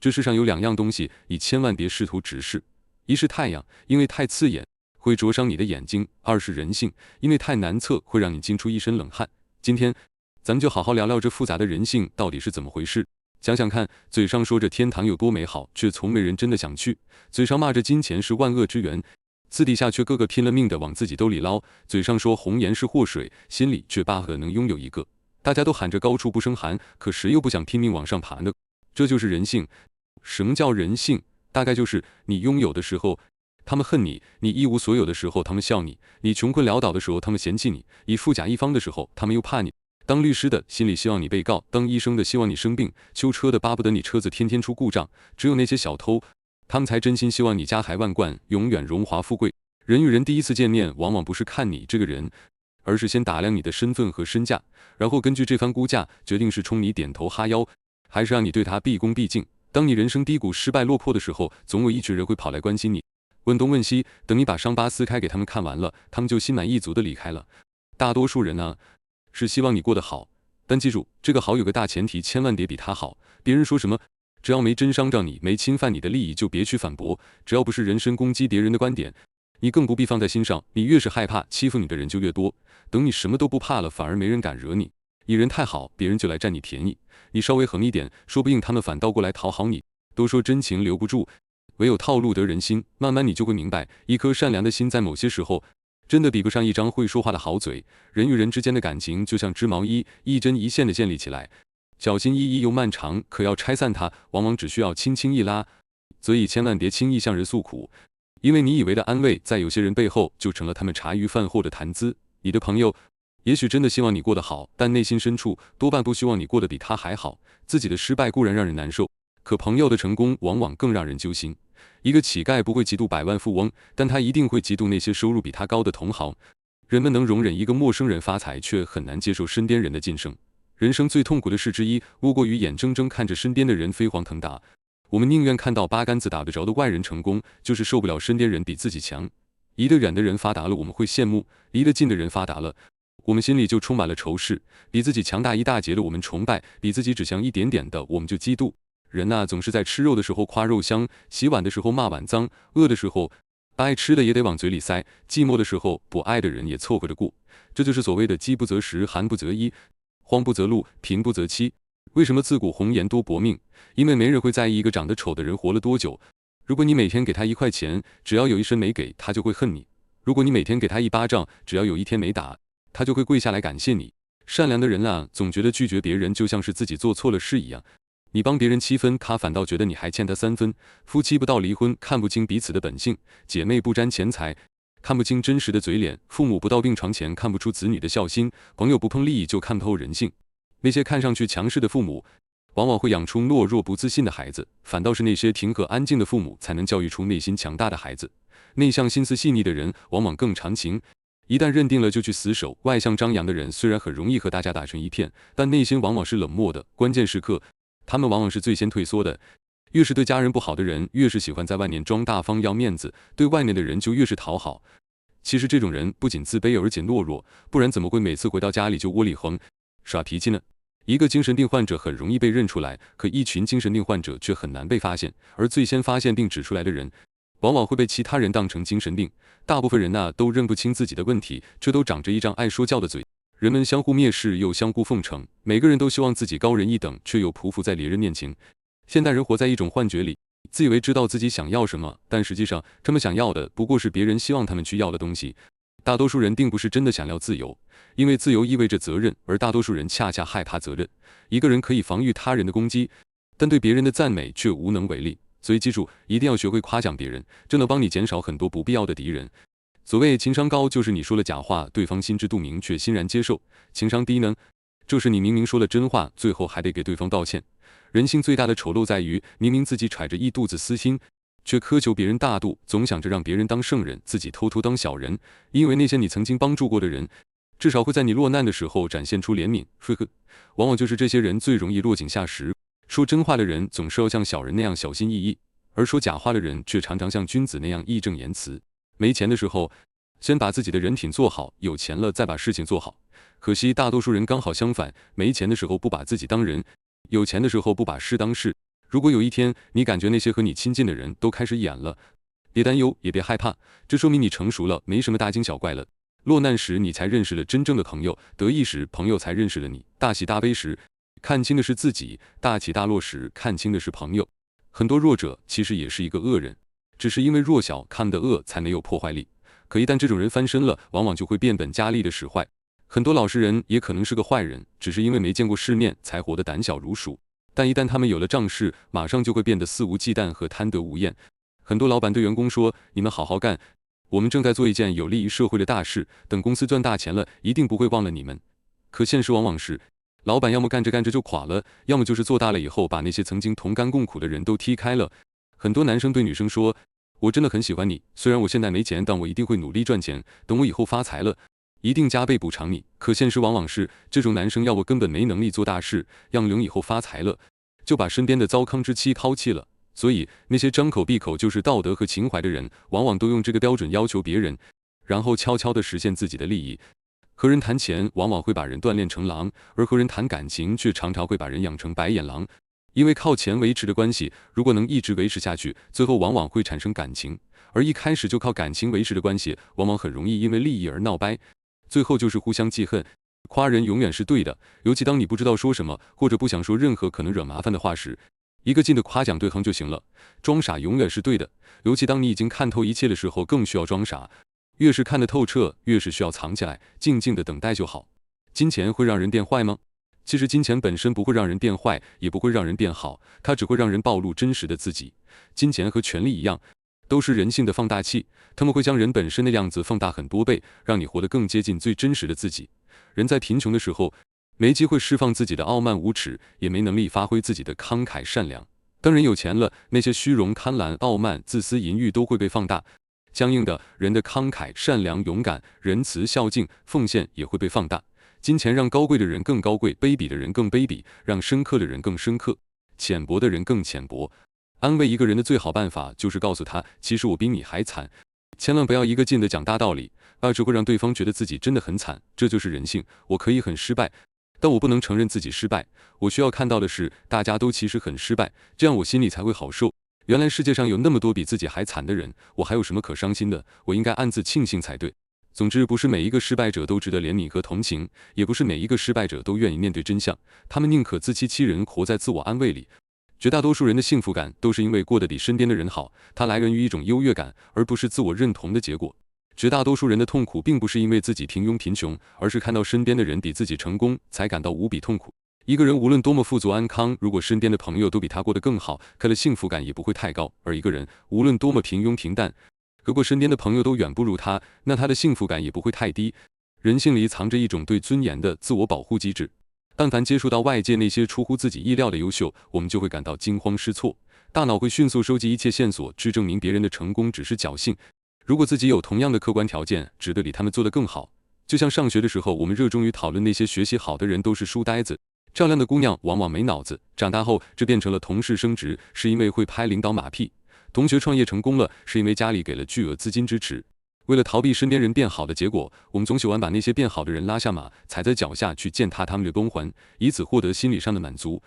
这世上有2样东西，你千万别试图直视：一是太阳，因为太刺眼会灼伤你的眼睛；二是人性，因为太难测会让你惊出一身冷汗。今天咱们就好好聊聊这复杂的人性到底是怎么回事。想想看，嘴上说着天堂有多美好，却从没人真的想去；嘴上骂着金钱是万恶之源，私底下却个个拼了命的往自己兜里捞；嘴上说红颜是祸水，心里却巴不得能拥有一个。大家都喊着高处不胜寒，可谁又不想拼命往上爬呢？这就是人性。什么叫人性？大概就是你拥有的时候他们恨你，你一无所有的时候他们笑你，你穷困潦倒的时候他们嫌弃你，你富甲一方的时候他们又怕你。当律师的心里希望你被告，当医生的希望你生病，修车的巴不得你车子天天出故障。只有那些小偷，他们才真心希望你家财万贯，永远荣华富贵。人与人第一次见面，往往不是看你这个人，而是先打量你的身份和身价，然后根据这番估价，决定是冲你点头哈腰，还是让你对他毕恭毕敬。当你人生低谷、失败落魄的时候，总有一群人会跑来关心你，问东问西，等你把伤疤撕开给他们看完了，他们就心满意足的离开了。大多数人呢，是希望你过得好，但记住，这个好有个大前提，千万别比他好。别人说什么，只要没真伤着你，没侵犯你的利益，就别去反驳。只要不是人身攻击别人的观点，你更不必放在心上。你越是害怕，欺负你的人就越多。等你什么都不怕了，反而没人敢惹你。你人太好，别人就来占你便宜。你稍微横一点，说不定他们反倒过来讨好你。都说真情留不住，唯有套路得人心。慢慢你就会明白，一颗善良的心在某些时候真的比不上一张会说话的好嘴。人与人之间的感情就像织毛衣，一针一线的建立起来，小心翼翼又漫长，可要拆散它，往往只需要轻轻一拉。所以千万别轻易向人诉苦，因为你以为的安慰，在有些人背后就成了他们茶余饭后的谈资。你的朋友也许真的希望你过得好，但内心深处多半不希望你过得比他还好。自己的失败固然让人难受，可朋友的成功往往更让人揪心。一个乞丐不会嫉妒百万富翁，但他一定会嫉妒那些收入比他高的同行。人们能容忍一个陌生人发财，却很难接受身边人的晋升。人生最痛苦的事之一，莫过于眼睁睁看着身边的人飞黄腾达。我们宁愿看到八竿子打不着的外人成功，就是受不了身边人比自己强。离得远的人发达了，我们会羡慕；离得近的人发达了，我们心里就充满了仇视。比自己强大一大截的我们崇拜，比自己只强一点点的我们就嫉妒。人呐，总是在吃肉的时候夸肉香，洗碗的时候骂碗脏，饿的时候把爱吃的也得往嘴里塞，寂寞的时候不爱的人也凑合着过。这就是所谓的饥不择食，寒不择衣，荒不择路，贫不择妻。为什么自古红颜多薄命？因为没人会在意一个长得丑的人活了多久。如果你每天给他1块钱，只要有一身没给，他就会恨你；如果你每天给他1巴掌，只要有一天没打，他就会跪下来感谢你。善良的人啊，总觉得拒绝别人就像是自己做错了事一样。你帮别人7分，他反倒觉得你还欠他3分。夫妻不到离婚，看不清彼此的本性；姐妹不沾钱财，看不清真实的嘴脸；父母不到病床前，看不出子女的孝心；朋友不碰利益，就看不透人性。那些看上去强势的父母，往往会养出懦弱不自信的孩子，反倒是那些平和安静的父母，才能教育出内心强大的孩子。内向心思细腻的人，往往更长情，一旦认定了就去死守。外向张扬的人，虽然很容易和大家打成一片，但内心往往是冷漠的。关键时刻，他们往往是最先退缩的。越是对家人不好的人，越是喜欢在外面装大方要面子，对外面的人就越是讨好。其实这种人不仅自卑，而且懦弱，不然怎么会每次回到家里就窝里横耍脾气呢？一个精神病患者很容易被认出来，可一群精神病患者却很难被发现，而最先发现并指出来的人，往往会被其他人当成精神病。大部分人呐，都认不清自己的问题，却都长着一张爱说教的嘴。人们相互蔑视又相互奉承，每个人都希望自己高人一等，却又匍匐在猎人面前。现代人活在一种幻觉里，自以为知道自己想要什么，但实际上他们想要的不过是别人希望他们去要的东西。大多数人并不是真的想要自由，因为自由意味着责任，而大多数人恰恰害怕责任。一个人可以防御他人的攻击，但对别人的赞美却无能为力。所以记住，一定要学会夸奖别人，这能帮你减少很多不必要的敌人。所谓情商高，就是你说了假话，对方心知肚明却欣然接受；情商低呢，就是你明明说了真话，最后还得给对方道歉。人性最大的丑陋在于，明明自己揣着一肚子私心，却苛求别人大度，总想着让别人当圣人，自己偷偷当小人。因为那些你曾经帮助过的人，至少会在你落难的时候展现出怜悯。往往就是这些人最容易落井下石。说真话的人总是要像小人那样小心翼翼，而说假话的人却常常像君子那样义正言辞。没钱的时候，先把自己的人品做好，有钱了再把事情做好。可惜大多数人刚好相反，没钱的时候不把自己当人，有钱的时候不把事当事。如果有一天你感觉那些和你亲近的人都开始演了，别担忧，也别害怕，这说明你成熟了，没什么大惊小怪了。落难时你才认识了真正的朋友，得意时朋友才认识了你，大喜大悲时看清的是自己，大起大落时看清的是朋友。很多弱者其实也是一个恶人，只是因为弱小看得恶才没有破坏力，可一旦这种人翻身了，往往就会变本加厉的使坏。很多老实人也可能是个坏人，只是因为没见过世面才活得胆小如鼠，但一旦他们有了仗势，马上就会变得肆无忌惮和贪得无厌。很多老板对员工说，你们好好干，我们正在做一件有利于社会的大事，等公司赚大钱了，一定不会忘了你们。可现实往往是，老板要么干着干着就垮了，要么就是做大了以后把那些曾经同甘共苦的人都踢开了。很多男生对女生说，我真的很喜欢你，虽然我现在没钱，但我一定会努力赚钱，等我以后发财了，一定加倍补偿你。可现实往往是，这种男生要么根本没能力做大事，要么等以后发财了，就把身边的糟糠之妻抛弃了。所以那些张口闭口就是道德和情怀的人，往往都用这个标准要求别人，然后悄悄地实现自己的利益。和人谈钱往往会把人锻炼成狼，而和人谈感情却常常会把人养成白眼狼。因为靠钱维持的关系，如果能一直维持下去，最后往往会产生感情；而一开始就靠感情维持的关系，往往很容易因为利益而闹掰，最后就是互相记恨。夸人永远是对的，尤其当你不知道说什么，或者不想说任何可能惹麻烦的话时，一个劲的夸奖对方就行了。装傻永远是对的，尤其当你已经看透一切的时候，更需要装傻。越是看得透彻，越是需要藏起来，静静的等待就好。金钱会让人变坏吗？其实金钱本身不会让人变坏，也不会让人变好，它只会让人暴露真实的自己。金钱和权力一样，都是人性的放大器，它们会将人本身的样子放大很多倍，让你活得更接近最真实的自己。人在贫穷的时候，没机会释放自己的傲慢无耻，也没能力发挥自己的慷慨善良。当人有钱了，那些虚荣、贪婪、傲慢、自私、淫欲都会被放大。相应的，人的慷慨、善良、勇敢、仁慈、孝敬、奉献也会被放大。金钱让高贵的人更高贵，卑鄙的人更卑鄙，让深刻的人更深刻，浅薄的人更浅薄。安慰一个人的最好办法就是告诉他，其实我比你还惨。千万不要一个劲的讲大道理，只会让对方觉得自己真的很惨。这就是人性，我可以很失败，但我不能承认自己失败。我需要看到的是，大家都其实很失败，这样我心里才会好受。原来世界上有那么多比自己还惨的人，我还有什么可伤心的？我应该暗自庆幸才对。总之，不是每一个失败者都值得怜悯和同情，也不是每一个失败者都愿意面对真相，他们宁可自欺欺人，活在自我安慰里。绝大多数人的幸福感都是因为过得比身边的人好，它来源于一种优越感，而不是自我认同的结果。绝大多数人的痛苦并不是因为自己平庸贫穷，而是看到身边的人比自己成功，才感到无比痛苦。一个人无论多么富足安康，如果身边的朋友都比他过得更好，他的幸福感也不会太高；而一个人无论多么平庸平淡，如果身边的朋友都远不如他，那他的幸福感也不会太低。人性里藏着一种对尊严的自我保护机制，但凡接触到外界那些出乎自己意料的优秀，我们就会感到惊慌失措，大脑会迅速收集一切线索，去证明别人的成功只是侥幸。如果自己有同样的客观条件，值得比他们做得更好。就像上学的时候，我们热衷于讨论那些学习好的人都是书呆子，漂亮的姑娘往往没脑子，长大后这变成了同事升职是因为会拍领导马屁，同学创业成功了是因为家里给了巨额资金支持。为了逃避身边人变好的结果，我们总喜欢把那些变好的人拉下马，踩在脚下去践踏他们的光环，以此获得心理上的满足。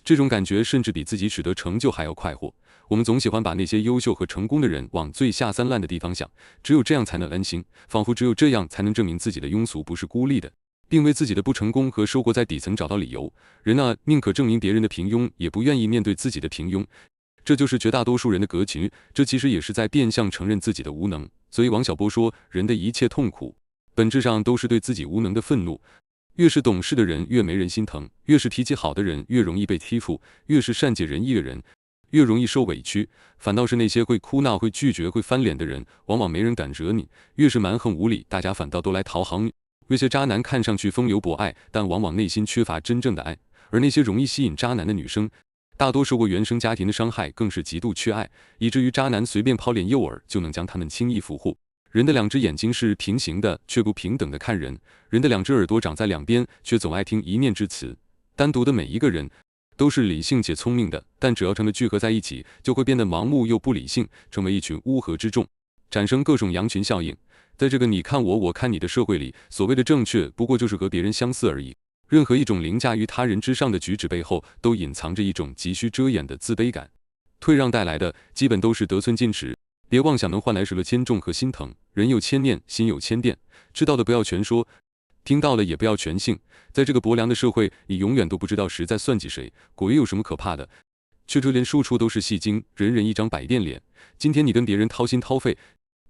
这种感觉甚至比自己取得成就还要快活。我们总喜欢把那些优秀和成功的人往最下三滥的地方想，只有这样才能安心，仿佛只有这样才能证明自己的庸俗不是孤立的，并为自己的不成功和生活在底层找到理由。人啊，宁可证明别人的平庸，也不愿意面对自己的平庸。这就是绝大多数人的格局，这其实也是在变相承认自己的无能。所以王小波说，人的一切痛苦，本质上都是对自己无能的愤怒。越是懂事的人越没人心疼，越是脾气好的人越容易被欺负，越是善解人意的人越容易受委屈，反倒是那些会哭闹、会拒绝、会翻脸的人，往往没人敢惹你。越是蛮横无理，大家反倒都来讨好你。那些渣男看上去风流博爱，但往往内心缺乏真正的爱，而那些容易吸引渣男的女生，大多受过原生家庭的伤害，更是极度缺爱，以至于渣男随便抛脸诱饵就能将他们轻易俘获。人的两只眼睛是平行的，却不平等的看人；人的两只耳朵长在两边，却总爱听一念之词。单独的每一个人都是理性且聪明的，但只要他们聚合在一起，就会变得盲目又不理性，成为一群乌合之众，产生各种羊群效应。在这个你看我，我看你的社会里，所谓的正确，不过就是和别人相似而已。任何一种凌驾于他人之上的举止背后，都隐藏着一种急需遮掩的自卑感。退让带来的，基本都是得寸进尺。别妄想能换来什么谦重和心疼。人有千念，心有千殿。知道的不要全说，听到了也不要全信。在这个薄凉的社会，你永远都不知道谁在算计谁。鬼有什么可怕的？却这连处处都是戏精，人人一张百变脸。今天你跟别人掏心掏肺，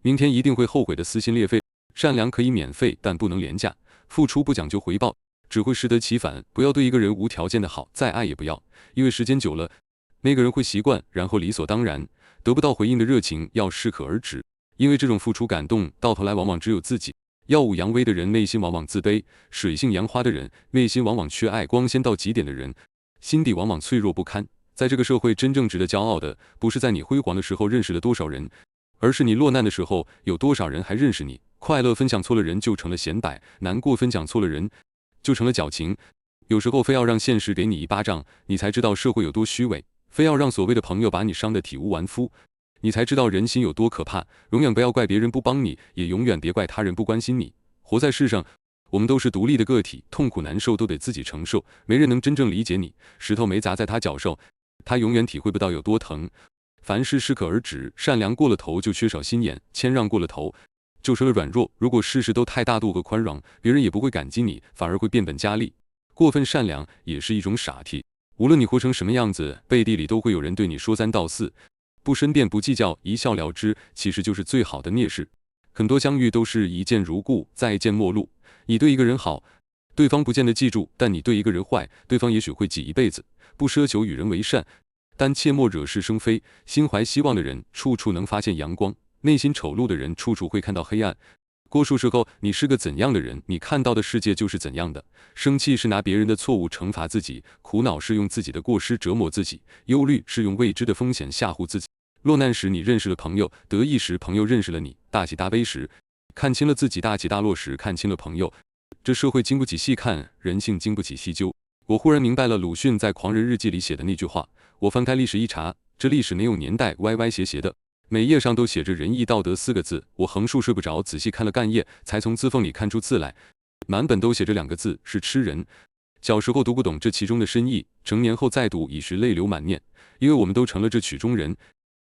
明天一定会后悔的撕心裂肺。善良可以免费，但不能廉价。付出不讲究回报，只会适得其反。不要对一个人无条件的好，再爱也不要，因为时间久了，那个人会习惯，然后理所当然。得不到回应的热情要适可而止，因为这种付出感动，到头来往往只有自己。耀武扬威的人内心往往自卑，水性杨花的人内心往往缺爱，光鲜到极点的人心底往往脆弱不堪。在这个社会，真正值得骄傲的，不是在你辉煌的时候认识了多少人，而是你落难的时候有多少人还认识你。快乐分享错了人就成了显摆，难过分享错了人就成了矫情。有时候非要让现实给你一巴掌，你才知道社会有多虚伪。非要让所谓的朋友把你伤得体无完肤，你才知道人心有多可怕。永远不要怪别人不帮你，也永远别怪他人不关心你。活在世上，我们都是独立的个体，痛苦难受都得自己承受，没人能真正理解你。石头没砸在他脚上，他永远体会不到有多疼。凡事适可而止，善良过了头就缺少心眼，谦让过了头就成了软弱。如果事事都太大度和宽容，别人也不会感激你，反而会变本加厉。过分善良也是一种傻气。无论你活成什么样子，背地里都会有人对你说三道四，不申辩不计较，一笑了之，其实就是最好的蔑视。很多相遇都是一见如故，再见陌路。你对一个人好，对方不见得记住，但你对一个人坏，对方也许会记一辈子。不奢求与人为善，但切莫惹是生非。心怀希望的人，处处能发现阳光；内心丑陋的人，处处会看到黑暗。过数时候，你是个怎样的人，你看到的世界就是怎样的。生气是拿别人的错误惩罚自己，苦恼是用自己的过失折磨自己，忧虑是用未知的风险吓唬自己。落难时你认识了朋友，得意时朋友认识了你，大喜大悲时看清了自己，大起大落时看清了朋友。这社会经不起细看，人性经不起细究。我忽然明白了鲁迅在《狂人日记》里写的那句话。我翻开历史一查，这历史没有年代，歪歪斜斜的。每页上都写着仁义道德4个字，我横竖睡不着，仔细看了干页，才从字缝里看出字来。满本都写着2个字，是吃人。小时候读不懂这其中的深意，成年后再读已是泪流满面，因为我们都成了这曲中人。